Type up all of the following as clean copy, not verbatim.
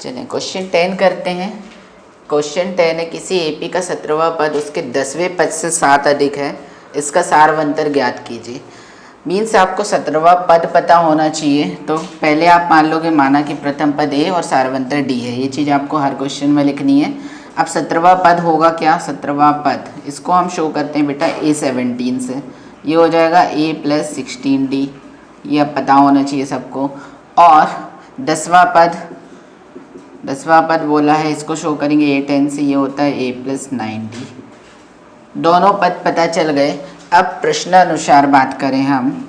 चलिए क्वेश्चन 10 करते हैं। क्वेश्चन 10 है, किसी एपी का 17वां पद उसके 10वें पद से 7 अधिक है, इसका सारवंतर ज्ञात कीजिए। मीन्स आपको 17वां पद पता होना चाहिए। तो पहले आप मान लोगे माना कि प्रथम पद ए और सारवंतर डी है, ये चीज़ आपको हर क्वेश्चन में लिखनी है। अब 17वां पद होगा क्या, 17वां पद इसको हम शो करते हैं बेटा A17 से, ये हो जाएगा A + 16D, ये अब पता होना चाहिए सबको। और 10वां पद बोला है, इसको शो करेंगे A10 से, ये होता है A + 9D। दोनों पद पता चल गए। अब प्रश्नानुसार बात करें हम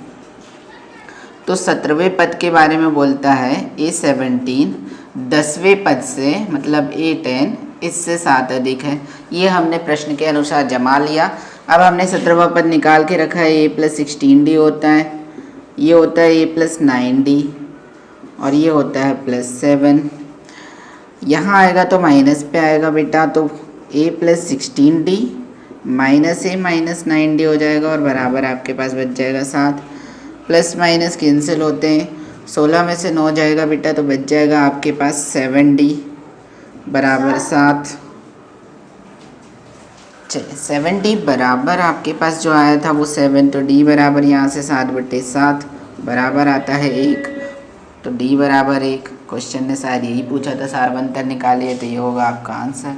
तो 17वें पद के बारे में बोलता है A17 10वें पद से मतलब A10 इससे 7 अधिक है। ये हमने प्रश्न के अनुसार जमा लिया। अब हमने 17वां पद निकाल के रखा है, A + 16D होता है, ये होता है A + 9D और ये होता है +7। यहाँ आएगा तो माइनस पे आएगा बेटा, तो A + 16D -A - 9D हो जाएगा और बराबर आपके पास बच जाएगा 7। प्लस माइनस कैंसिल होते हैं, 16 में से 9 जाएगा बेटा तो बच जाएगा आपके पास 7D बराबर 7। चलिए 7D बराबर आपके पास जो आया था वो 7, तो D बराबर यहाँ से 7/7 बराबर आता है 1, तो D बराबर 1। क्वेश्चन ने शायद यही पूछा था, सारवंतर निकालिए, तो ये होगा आपका आंसर।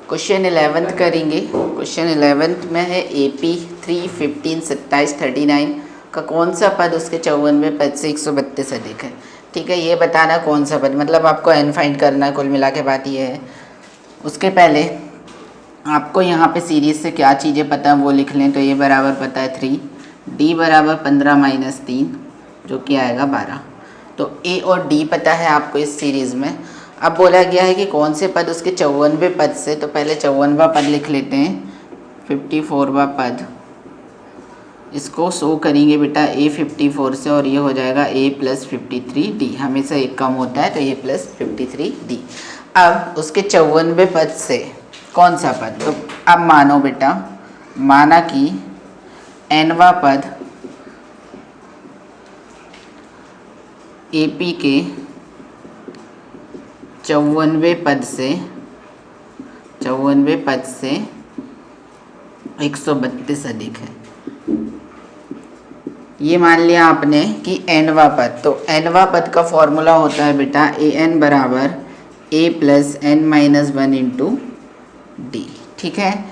क्वेश्चन 11 करेंगे। क्वेश्चन 11 में है AP 3, 15, 27, 39 का कौन सा पद उसके 54वें पद से 132 अधिक है। ठीक है, ये बताना कौन सा पद, मतलब आपको n फाइंड करना है, कुल मिला के बात ये है। उसके पहले आपको यहाँ पे सीरीज से क्या चीज़ें पता है वो लिख लें। तो ये बराबर पता है 3, D बराबर 15 - 3 जो कि आएगा 12। तो A और D पता है आपको इस सीरीज़ में। अब बोला गया है कि कौन से पद उसके 54वें पद से, तो पहले 54वां पद लिख लेते हैं, 54वां पद इसको शो करेंगे बेटा A54 से और ये हो जाएगा A + 53D, हमेशा एक कम होता है तो A + 53D। अब उसके 54वें पद से कौन सा पद, तो अब मानो बेटा, माना कि nवां पद AP के 54वें पद से 132 अधिक है। ये मान लिया आपने कि nवां पद, तो nवां पद का फॉर्मूला होता है बेटा AN बराबर A + n - 1 × D। ठीक है,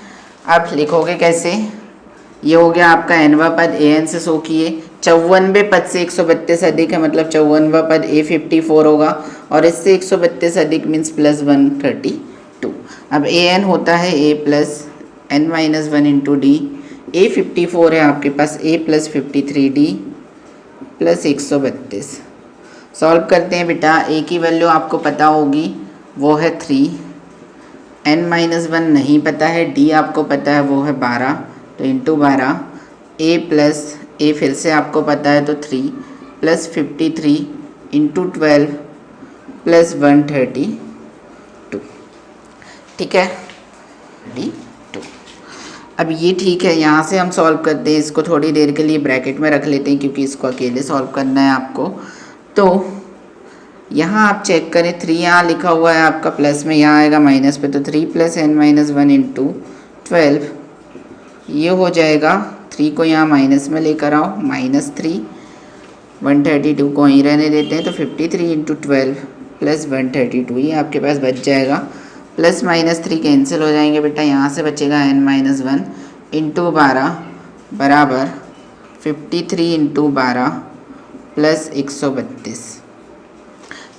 आप लिखोगे कैसे, ये हो गया आपका nवां पद, AN से शो किए, 54वें पद से 132 अधिक है, मतलब 54वां पद A54 होगा और इससे 132 अधिक मीन्स +132। अब AN होता है A + n - 1 × D, A54 है आपके पास A + 53D + 132। सॉल्व करते हैं बेटा, A की वैल्यू आपको पता होगी वो है 3, n - 1 नहीं पता है, D आपको पता है वो है 12, तो इंटू 12, A फिर से आपको पता है तो 3 + 53 × 12 + 132। ठीक है, 2। अब ये ठीक है, यहाँ से हम सॉल्व करते हैं, इसको थोड़ी देर के लिए ब्रैकेट में रख लेते हैं क्योंकि इसको अकेले सॉल्व करना है आपको। तो यहाँ आप चेक करें, 3 यहाँ लिखा हुआ है आपका प्लस में, यहाँ आएगा माइनस पे, तो 3 + n - 1 × 12 ये हो जाएगा, 3 को यहाँ माइनस में लेकर आओ, -3, 132 को वहीं रहने देते हैं, तो 53 × 12 + 132 ये आपके पास बच जाएगा। प्लस -3 कैंसिल हो जाएंगे बेटा, यहाँ से बचेगा n - 1 × 12 बराबर 53 × 12 + 132।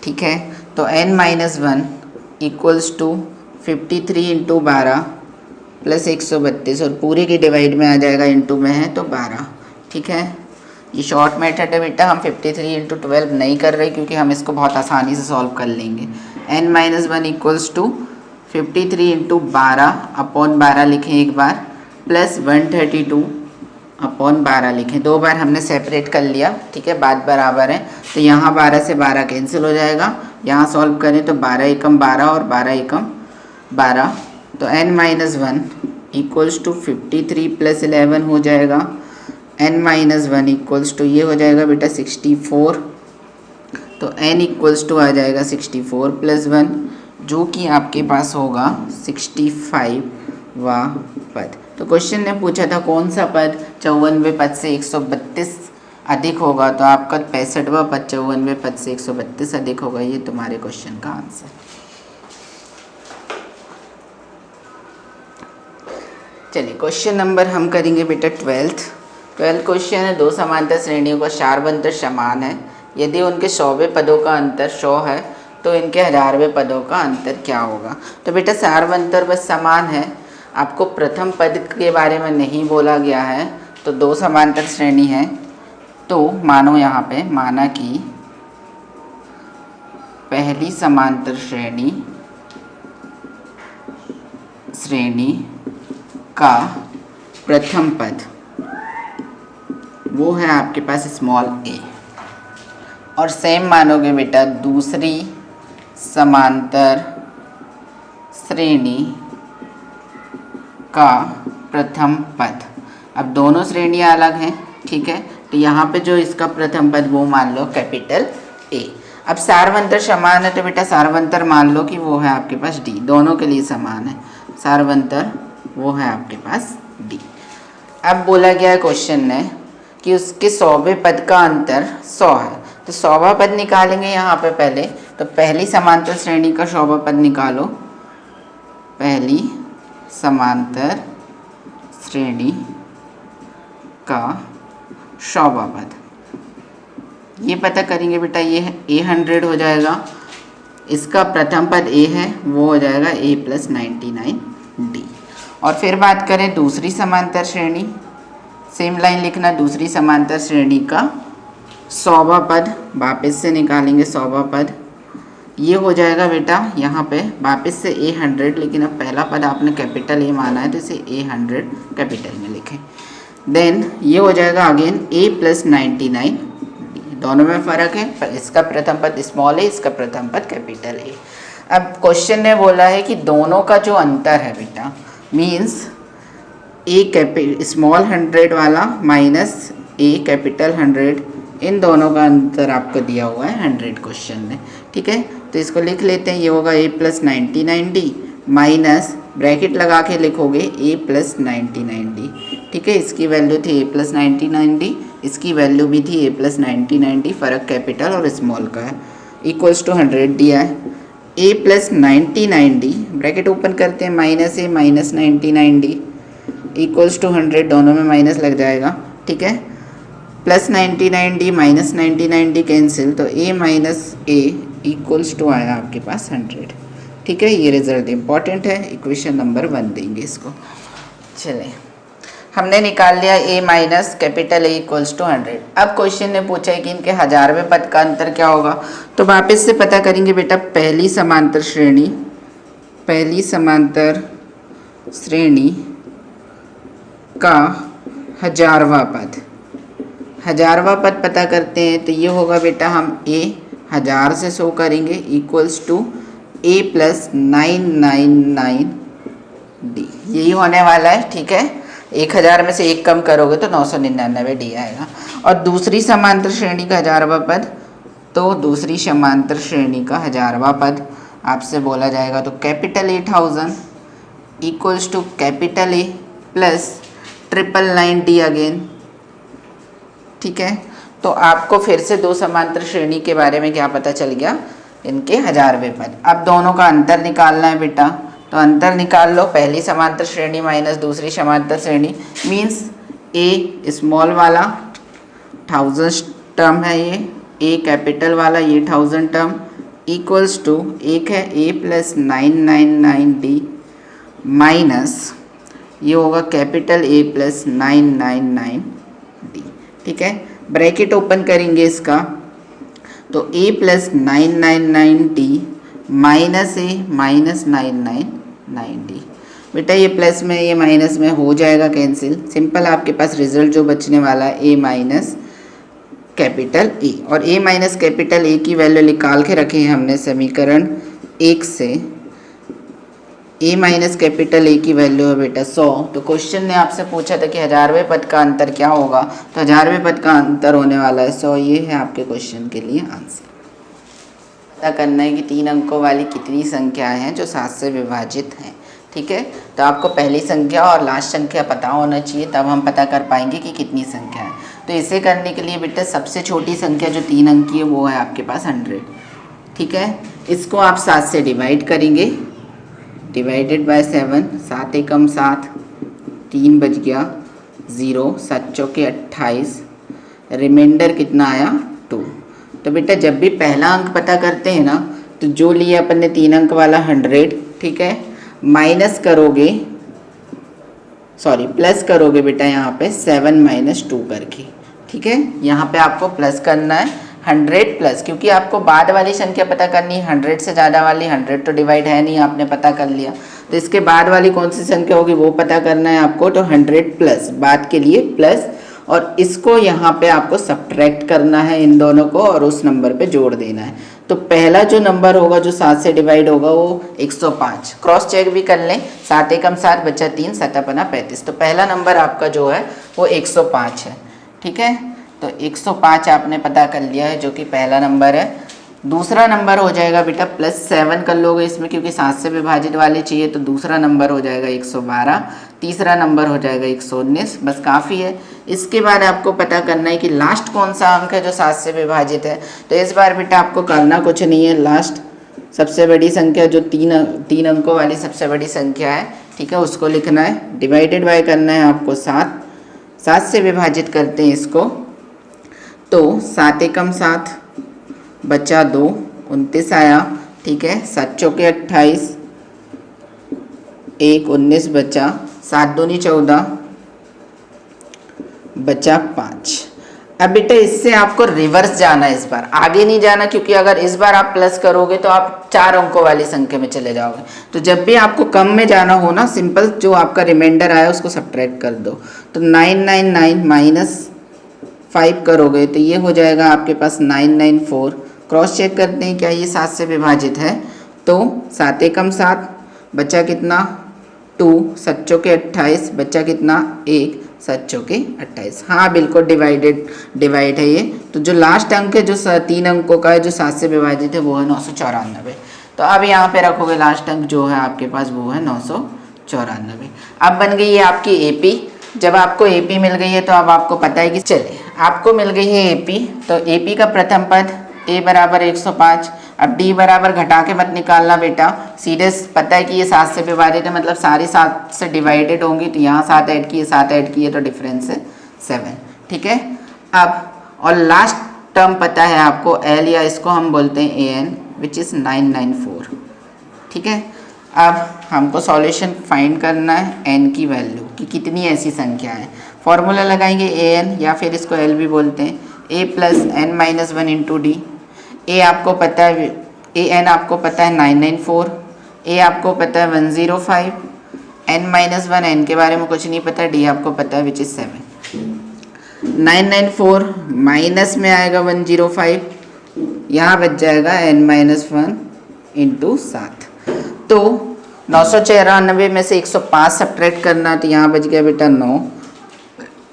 ठीक है, तो n - 1 = 53 × 12 + 132 और पूरे की डिवाइड में आ जाएगा, इंटू में है तो 12। ठीक है, ये शॉर्ट मेथड है बेटा, हम 53 × 12 नहीं कर रहे क्योंकि हम इसको बहुत आसानी से सॉल्व कर लेंगे। n - 1 = 53 × 12/12 लिखें एक बार, प्लस 132/12 लिखें, 2 बार हमने सेपरेट कर लिया। ठीक है, बात बराबर है, तो यहाँ 12 से 12 कैंसिल हो जाएगा, यहाँ सॉल्व करें तो 12 एकम 12 और 12 एकम 12, तो n - 1 = 53 + 11 हो जाएगा। n - 1 = ये हो जाएगा बेटा 64 तो n इक्वल्स टू आ जाएगा 64 प्लस 1, जो कि आपके पास होगा 65वां पद। तो क्वेश्चन ने पूछा था कौन सा पद 54वें पद से 132 अधिक होगा, तो आपका 65वां पद 54वें पद से 132 अधिक होगा। ये तुम्हारे क्वेश्चन का आंसर। चलिए क्वेश्चन नंबर हम करेंगे बेटा 12th क्वेश्चन है। दो समांतर श्रेणियों का सारवंतर समान है, यदि उनके 100वें पदों का अंतर 100 है तो इनके 1000वें पदों का अंतर क्या होगा। तो बेटा सारवंतर बस समान है, आपको प्रथम पद के बारे में नहीं बोला गया है। तो दो समांतर श्रेणी है, तो मानो यहाँ पे माना कि पहली समांतर श्रेणी का प्रथम पद वो है आपके पास स्मॉल a, और सेम मानोगे बेटा दूसरी समांतर श्रेणी का प्रथम पद। अब दोनों श्रेणियाँ अलग हैं, ठीक है, तो यहाँ पे जो इसका प्रथम पद वो मान लो कैपिटल A। अब सारवंतर समान है तो बेटा सारवंतर मान लो कि वो है आपके पास D, दोनों के लिए समान है, सारवंतर वो है आपके पास D। अब बोला गया है क्वेश्चन ने कि उसके 100वें पद का अंतर 100 है, तो 100वां पद निकालेंगे यहाँ पे पहले। तो पहली समांतर श्रेणी का 100वां पद निकालो, पहली समांतर श्रेणी का 100वां पद, ये पता करेंगे बेटा, ये है A100 हो जाएगा, इसका प्रथम पद A है वो हो जाएगा A + 99D। और फिर बात करें दूसरी समांतर श्रेणी, सेम लाइन लिखना, दूसरी समांतर श्रेणी का 100वां पद वापस से निकालेंगे, 100वां पद ये हो जाएगा बेटा यहाँ पे वापस से A100, लेकिन अब पहला पद आपने कैपिटल A माना है तो इसे A100 कैपिटल में लिखें। देन ये हो जाएगा अगेन A + 99, दोनों में फ़र्क है, इसका प्रथम पद स्मॉल है, इसका प्रथम पद कैपिटल है। अब क्वेश्चन ने बोला है कि दोनों का जो अंतर है बेटा मीन्स A स्मॉल 100 वाला माइनस A कैपिटल 100, इन दोनों का अंतर आपको दिया हुआ है 100 क्वेश्चन में, ठीक है। तो इसको लिख लेते हैं, ये होगा A + 99D माइनस ब्रैकेट लगा के लिखोगे A + 99D, ठीक है। इसकी वैल्यू थी A + 99D, इसकी वैल्यू भी थी A + 99D, फ़र्क कैपिटल और स्मॉल का है, इक्वल्स टू 100 दिया है। A + 99D ब्रैकेट ओपन करते हैं, -A - 99D इक्वल्स टू 100, दोनों में माइनस लग जाएगा, ठीक है। + 99D - 99D कैंसिल, तो A - A इक्वल्स टू आया आपके पास 100, ठीक है। ये रिजल्ट इंपॉर्टेंट है, इक्वेशन नंबर 1 देंगे इसको। चलें, हमने निकाल लिया A - capital A equals to 100। अब क्वेश्चन ने पूछा है कि इनके 1000वें पद का अंतर क्या होगा, तो वापस से पता करेंगे बेटा, पहली समांतर श्रेणी का 1000वां पद पता करते हैं, तो ये होगा बेटा हम A 1000 से शो करेंगे इक्वल्स टू A + 999D, यही होने वाला है, ठीक है। 1000 में से 1 कम करोगे तो 999D आएगा। और दूसरी समांतर श्रेणी का 1000वां पद, तो दूसरी समांतर श्रेणी का 1000वां पद आपसे बोला जाएगा, तो capital 8000 equals to capital A + 999D again, ठीक है। तो आपको फिर से दो समांतर श्रेणी के बारे में क्या पता चल गया, इनके 1000वें पद। अब दोनों का अंतर निकालना है बेटा, तो अंतर निकाल लो, पहली समांतर श्रेणी माइनस दूसरी समांतर श्रेणी मीन्स A स्मॉल वाला 1000 टर्म है, ये A कैपिटल वाला ये 1000 टर्म इक्वल्स टू एक है A + 999D माइनस ये होगा कैपिटल A + 999D, ठीक है। ब्रैकेट ओपन करेंगे इसका, तो A + 999D minus A - 999D, बेटा ये प्लस में ये माइनस में हो जाएगा कैंसिल, सिंपल आपके पास रिजल्ट जो बचने वाला है A - कैपिटल A। और A - कैपिटल A की वैल्यू निकाल के रखी है हमने समीकरण 1 से। A - कैपिटल A की वैल्यू है बेटा 100। तो क्वेश्चन ने आपसे पूछा था कि 1000वें पद का अंतर क्या होगा, तो 1000वें पद का अंतर होने वाला है 100, ये है आपके क्वेश्चन के लिए आंसर। पता करना है कि 3 अंकों वाली कितनी संख्याएं हैं जो 7 से विभाजित हैं। ठीक है, तो आपको पहली संख्या और लास्ट संख्या पता होना चाहिए, तब हम पता कर पाएंगे कि कितनी संख्या है। तो इसे करने के लिए बेटा सबसे छोटी संख्या जो 3 अंक की है वो है आपके पास 100। ठीक है, इसको आप 7 से डिवाइड करेंगे, डिवाइडेड बाय 7, 7 एकम 7, 3 बच गया 0, 7 चौके 28, रिमाइंडर कितना आया 2। तो बेटा जब भी पहला अंक पता करते हैं ना, तो जो लिए अपन ने 3 अंक वाला 100, ठीक है, माइनस करोगे, सॉरी प्लस करोगे बेटा यहाँ पे 7 माइनस 2 करके। ठीक है, यहाँ पे आपको प्लस करना है 100 प्लस, क्योंकि आपको बाद वाली संख्या पता करनी है। 100 से ज़्यादा वाली 100 तो डिवाइड है नहीं, आपने पता कर लिया, तो इसके बाद वाली कौन सी संख्या होगी वो पता करना है आपको। तो 100 प्लस, बाद के लिए प्लस, और इसको यहाँ पे आपको सब्ट्रैक्ट करना है इन दोनों को और उस नंबर पे जोड़ देना है। तो पहला जो नंबर होगा जो 7 से डिवाइड होगा वो 105। क्रॉस चेक भी कर लें, 7 एकम 7 बचा 3, 7 अपना 35। तो पहला नंबर आपका जो है वो 105 है। ठीक है, तो 105 आपने पता कर लिया है जो कि पहला नंबर है। दूसरा नंबर हो जाएगा बेटा +7 कर लोगे इसमें, क्योंकि 7 से विभाजित वाले चाहिए, तो दूसरा नंबर हो जाएगा 112। तीसरा नंबर हो जाएगा 119, बस काफ़ी है। इसके बाद आपको पता करना है कि लास्ट कौन सा अंक है जो 7 से विभाजित है। तो इस बार बेटा आपको करना कुछ नहीं है, लास्ट सबसे बड़ी संख्या जो तीन अंकों वाली सबसे बड़ी संख्या है, ठीक है, उसको लिखना है, डिवाइडेड बाय करना है आपको 7 से विभाजित करते हैं इसको, तो 7 एकम 7 बचा 2, 29 आया। ठीक है, 7 चौके 28, 1 19 बचा, 7 दूनी 14 बचा 5। अब बेटा इससे आपको रिवर्स जाना है, इस बार आगे नहीं जाना, क्योंकि अगर इस बार आप प्लस करोगे तो आप 4 अंकों वाली संख्या में चले जाओगे। तो जब भी आपको कम में जाना हो ना, सिंपल जो आपका रिमाइंडर आया उसको सब्ट्रैक्ट कर दो। तो 999 माइनस 5 करोगे तो ये हो जाएगा आपके पास 994। क्रॉस चेक करते हैं क्या ये 7 से विभाजित है, तो 7 एकम 7 बचा कितना 2, 7 चौके 28 बचा कितना 1, 7 चौके 28। हाँ बिल्कुल डिवाइड है ये। तो जो लास्ट अंक है जो 3 अंकों का है जो 7 से विभाजित है वो है 994। तो अब यहाँ पे रखोगे लास्ट अंक जो है आपके पास वो है 994। अब बन गई है आपकी एपी। जब आपको एपी मिल गई है तो अब आपको पता है कि चले आपको मिल गई है एपी, तो एपी का प्रथम पद a बराबर 105। अब d बराबर घटा के मत निकालना बेटा, सीधे पता है कि ये 7 से विभाजित है, मतलब सारी 7 से डिवाइडेड होंगी, तो यहाँ 7 ऐड किए 7 ऐड किए तो डिफरेंस है 7। ठीक है, अब और लास्ट टर्म पता है आपको l, या इसको हम बोलते हैं an, विच इज़ 994। ठीक है, अब हमको सॉल्यूशन फाइंड करना है n की वैल्यू कि कितनी ऐसी संख्या है। फॉर्मूला लगाएंगे an, या फिर इसको l भी बोलते हैं, a plus n minus 1 into D. a आपको पता है, an आपको पता है 994, a आपको पता है 105, n माइनस 1 n के बारे में कुछ नहीं पता, d आपको पता है विच इज़ 7। 994 माइनस में आएगा 105, यहाँ बच जाएगा n माइनस 1 इंटू 7। तो 994 में से 105 सब्ट्रैक्ट करना, तो यहाँ बच गया बेटा 9,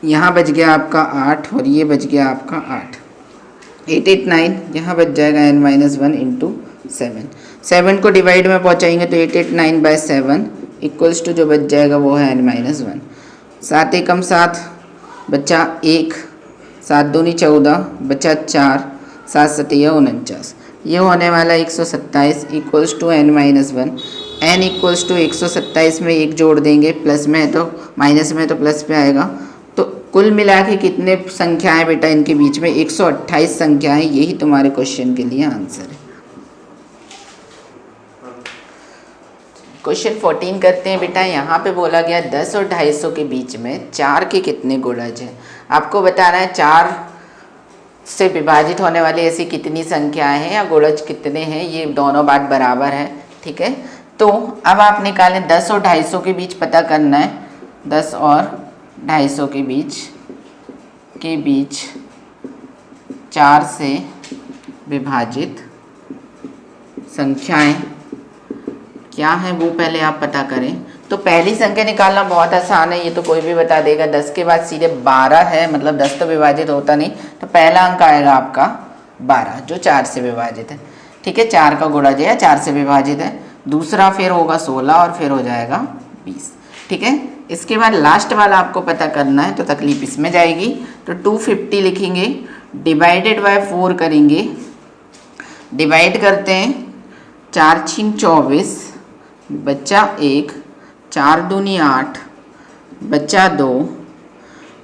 यहाँ बच गया आपका 8 और ये बच गया आपका 8, 889, यहाँ बच जाएगा n माइनस 1 इंटू 7 को डिवाइड में पहुँचाएंगे तो 889 बाय 7 इक्वल्स टू जो बच जाएगा वो है n माइनस 1। 7 एकम 7 बचा 1, 7 दूनी 14 बचा 4, 7 सतिया 49, ये होने वाला 127 equals to n minus 1। n equals to 127 में 1 जोड़ देंगे, प्लस में है तो माइनस में है तो प्लस पे आएगा। तो कुल मिला के कितने संख्याएं बेटा इनके बीच में 128 संख्याएं, यही तुम्हारे क्वेश्चन के लिए आंसर है। क्वेश्चन 14 करते हैं बेटा। यहाँ पे बोला गया 10 और 250 के बीच में 4 के कितने गुणज हैं। आपको बताना है 4 से विभाजित होने वाली ऐसी कितनी संख्याएं हैं या गुणज कितने हैं, ये दोनों बात बराबर है। ठीक है, तो अब आप निकालें 10 और 250 के बीच पता करना है। 10 और 250 के बीच 4 से विभाजित संख्याएं क्या है वो पहले आप पता करें। तो पहली संख्या निकालना बहुत आसान है, ये तो कोई भी बता देगा। 10 के बाद सीधे 12 है, मतलब 10 तो विभाजित होता नहीं, तो पहला अंक आएगा आपका 12 जो 4 से विभाजित है। ठीक है, 4 का गुणज है या 4 से विभाजित है। दूसरा फिर होगा 16 और फिर हो जाएगा 20। ठीक है, इसके बाद लास्ट वाला आपको पता करना है, तो तकलीफ इसमें जाएगी। तो 250 लिखेंगे, डिवाइडेड बाय 4 करेंगे, डिवाइड करते हैं, 4 छीन 24 बच्चा 1, 4 दूनी 8 बच्चा 2।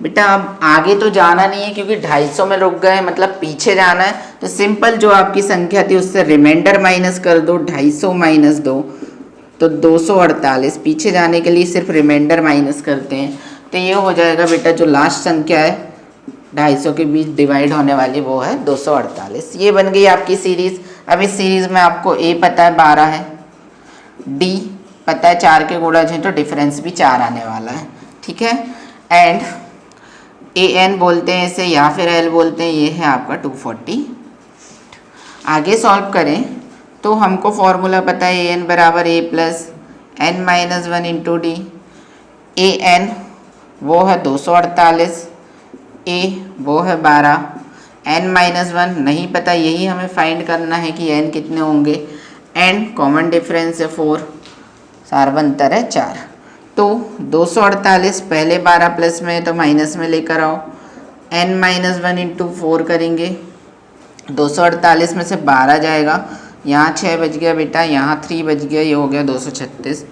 बेटा अब आगे तो जाना नहीं है क्योंकि 250 में रुक गए, मतलब पीछे जाना है। तो सिंपल जो आपकी संख्या थी उससे रिमाइंडर माइनस कर दो, 250 माइनस 2 तो 248। पीछे जाने के लिए सिर्फ रिमाइंडर माइनस करते हैं, तो ये हो जाएगा बेटा जो लास्ट संख्या है 250 के बीच डिवाइड होने वाली वो है 248। ये बन गई आपकी सीरीज़। अब इस सीरीज़ में आपको ए पता है 12 है, डी पता है 4 के गुणज हैं, तो डिफरेंस भी 4 आने वाला है। ठीक है, एंड ए एन बोलते हैं इसे या फिर एल बोलते हैं, ये है आपका 240। आगे सॉल्व करें तो हमको फॉर्मूला पता है ए एन बराबर A plus N minus 1 into D. A N वो है 248, ए वो है 12, एन माइनस 1 नहीं पता, यही हमें फाइंड करना है कि एन कितने होंगे। एन कॉमन डिफरेंस है 4, सार्वंतर है 4। तो 248 पहले 12 प्लस में है तो माइनस में लेकर आओ, n माइनस 1 इंटू 4 करेंगे, 248 में से 12 जाएगा, यहाँ 6 बच गया बेटा, यहाँ 3 बच गया, ये हो गया 236।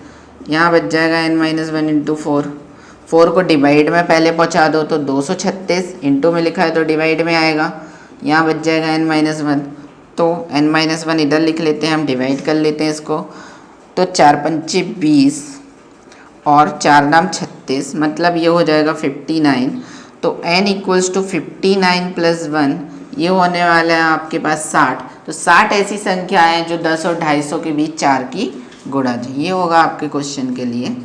यहाँ बच जाएगा n माइनस 1 इंटू 4 को डिवाइड में पहले पहुँचा दो तो 236, इंटू में लिखा है तो डिवाइड में आएगा, यहाँ बच जाएगा n माइनस 1। तो n माइनस 1 इधर लिख लेते हैं, हम डिवाइड कर लेते हैं इसको। तो 4 पंचे 20 और 4 नाम 36, मतलब ये हो जाएगा 59। तो n इक्वल्स टू 59 प्लस 1, ये होने वाला है आपके पास 60। तो 60 ऐसी संख्या है जो 10 और 250 के बीच 4 की गुणज है। ये होगा आपके क्वेश्चन के लिए